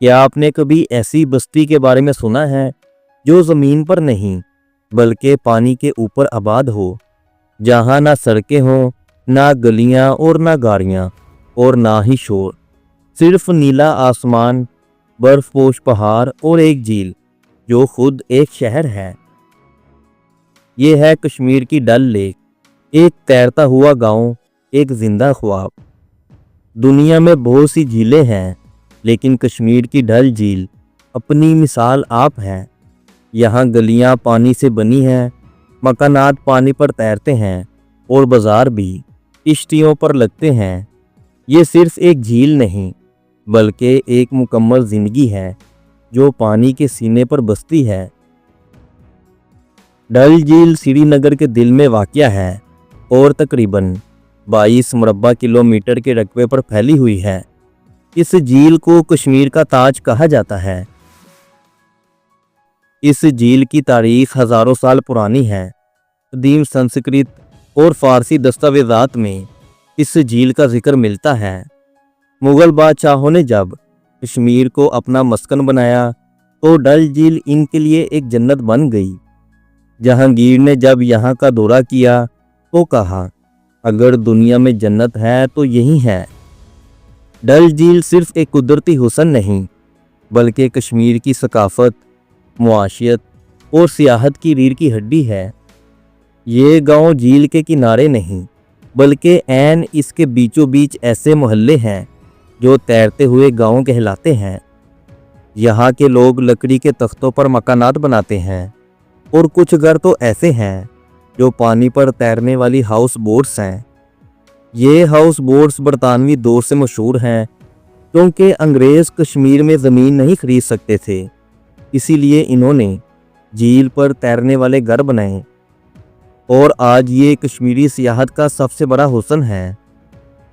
کیا آپ نے کبھی ایسی بستی کے بارے میں سنا ہے جو زمین پر نہیں بلکہ پانی کے اوپر آباد ہو، جہاں نہ سڑکیں ہوں، نہ گلیاں اور نہ گاڑیاں اور نہ ہی شور، صرف نیلا آسمان، برف پوش پہاڑ اور ایک جھیل جو خود ایک شہر ہے؟ یہ ہے کشمیر کی ڈل لیک، ایک تیرتا ہوا گاؤں، ایک زندہ خواب۔ دنیا میں بہت سی جھیلیں ہیں، لیکن کشمیر کی ڈل جھیل اپنی مثال آپ ہے۔ یہاں گلیاں پانی سے بنی ہیں، مکانات پانی پر تیرتے ہیں اور بازار بھی کشتیوں پر لگتے ہیں۔ یہ صرف ایک جھیل نہیں بلکہ ایک مکمل زندگی ہے جو پانی کے سینے پر بستی ہے۔ ڈل جھیل سری نگر کے دل میں واقع ہے اور تقریباً 22 مربع کلومیٹر کے رقبے پر پھیلی ہوئی ہے۔ اس جھیل کو کشمیر کا تاج کہا جاتا ہے۔ اس جھیل کی تاریخ ہزاروں سال پرانی ہے۔ قدیم سنسکرت اور فارسی دستاویزات میں اس جھیل کا ذکر ملتا ہے۔ مغل بادشاہوں نے جب کشمیر کو اپنا مسکن بنایا تو ڈل جھیل ان کے لیے ایک جنت بن گئی۔ جہانگیر نے جب یہاں کا دورہ کیا تو کہا، اگر دنیا میں جنت ہے تو یہی ہے۔ ڈل جھیل صرف ایک قدرتی حسن نہیں بلکہ کشمیر کی ثقافت، معاشیت اور سیاحت کی ریڑھ کی ہڈی ہے۔ یہ گاؤں جھیل کے کنارے نہیں بلکہ عین اس کے بیچوں بیچ ایسے محلے ہیں جو تیرتے ہوئے گاؤں کہلاتے ہیں۔ یہاں کے لوگ لکڑی کے تختوں پر مکانات بناتے ہیں، اور کچھ گھر تو ایسے ہیں جو پانی پر تیرنے والی ہاؤس بوٹس ہیں۔ یہ ہاؤس بوٹس برطانوی دور سے مشہور ہیں کیونکہ انگریز کشمیر میں زمین نہیں خرید سکتے تھے، اسی لیے انہوں نے جھیل پر تیرنے والے گھر بنائے، اور آج یہ کشمیری سیاحت کا سب سے بڑا حسن ہے۔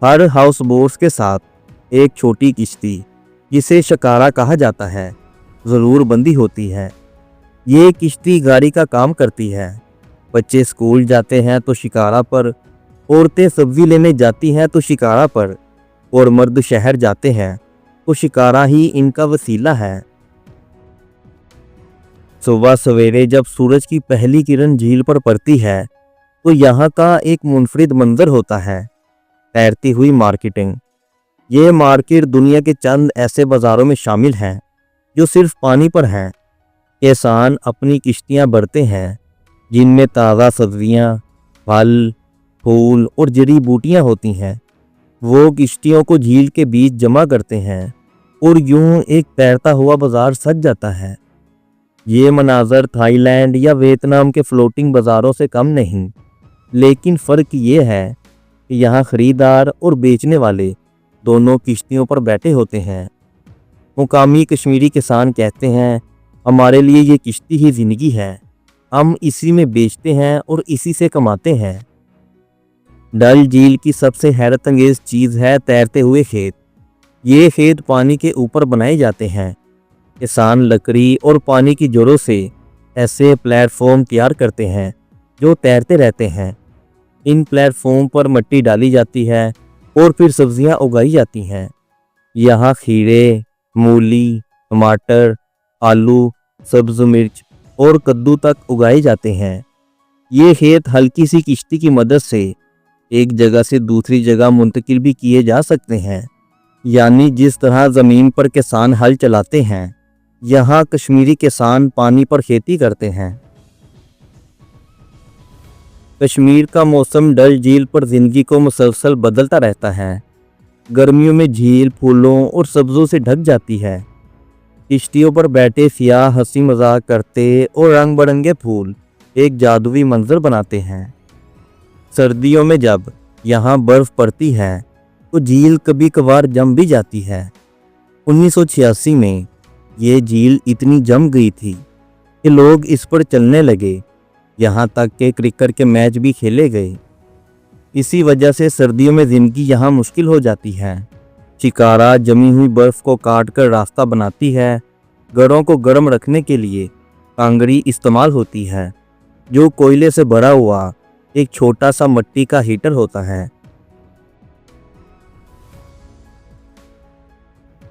ہر ہاؤس بوٹس کے ساتھ ایک چھوٹی کشتی جسے شکارا کہا جاتا ہے ضرور بندی ہوتی ہے۔ یہ کشتی گاڑی کا کام کرتی ہے۔ بچے اسکول جاتے ہیں تو شکارا پر، عورتیں سبزی لینے جاتی ہیں تو شکارا پر، اور مرد شہر جاتے ہیں تو شکارا ہی ان کا وسیلہ ہے۔ صبح سویرے جب سورج کی پہلی کرن جھیل پر پڑتی ہے تو یہاں کا ایک منفرد منظر ہوتا ہے، تیرتی ہوئی مارکیٹنگ۔ یہ مارکیٹ دنیا کے چند ایسے بازاروں میں شامل ہیں جو صرف پانی پر ہیں۔ کسان اپنی کشتیاں بھرتے ہیں جن میں تازہ سبزیاں، پھل، پھول اور جڑی بوٹیاں ہوتی ہیں۔ وہ کشتیوں کو جھیل کے بیچ جمع کرتے ہیں اور یوں ایک تیرتا ہوا بازار سج جاتا ہے۔ یہ مناظر تھائی لینڈ یا ویتنام کے فلوٹنگ بازاروں سے کم نہیں، لیکن فرق یہ ہے کہ یہاں خریدار اور بیچنے والے دونوں کشتیوں پر بیٹھے ہوتے ہیں۔ مقامی کشمیری کسان کہتے ہیں، ہمارے لیے یہ کشتی ہی زندگی ہے، ہم اسی میں بیچتے ہیں اور اسی سے کماتے ہیں۔ ڈل جھیل کی سب سے حیرت انگیز چیز ہے تیرتے ہوئے کھیت۔ یہ کھیت پانی کے اوپر بنائے جاتے ہیں۔ کسان لکڑی اور پانی کی جوڑوں سے ایسے پلیٹ فارم تیار کرتے ہیں جو تیرتے رہتے ہیں۔ ان پلیٹ فارم پر مٹی ڈالی جاتی ہے اور پھر سبزیاں اگائی جاتی ہیں۔ یہاں کھیرے، مولی، ٹماٹر، آلو، سبز مرچ اور کدو تک اگائے جاتے ہیں۔ یہ کھیت ہلکی سی کشتی کی مدد سے ایک جگہ سے دوسری جگہ منتقل بھی کیے جا سکتے ہیں، یعنی جس طرح زمین پر کسان ہل چلاتے ہیں، یہاں کشمیری کسان پانی پر کھیتی کرتے ہیں۔ کشمیر کا موسم ڈل جھیل پر زندگی کو مسلسل بدلتا رہتا ہے۔ گرمیوں میں جھیل پھولوں اور سبزوں سے ڈھک جاتی ہے۔ کشتیوں پر بیٹھے سیاح ہنسی مذاق کرتے اور رنگ برنگے پھول ایک جادوئی منظر بناتے ہیں۔ سردیوں میں جب یہاں برف پڑتی ہے تو جھیل کبھی کبھار جم بھی جاتی ہے۔ 1986 میں یہ جھیل اتنی جم گئی تھی کہ لوگ اس پر چلنے لگے، یہاں تک کہ کرکٹ کے میچ بھی کھیلے گئے۔ اسی وجہ سے سردیوں میں زندگی یہاں مشکل ہو جاتی ہے۔ شکارا جمی ہوئی برف کو کاٹ کر راستہ بناتی ہے۔ گھروں کو گرم رکھنے کے لیے کانگڑی استعمال ہوتی ہے، جو کوئلے سے بھرا ہوا ایک چھوٹا سا مٹی کا ہیٹر ہوتا ہے۔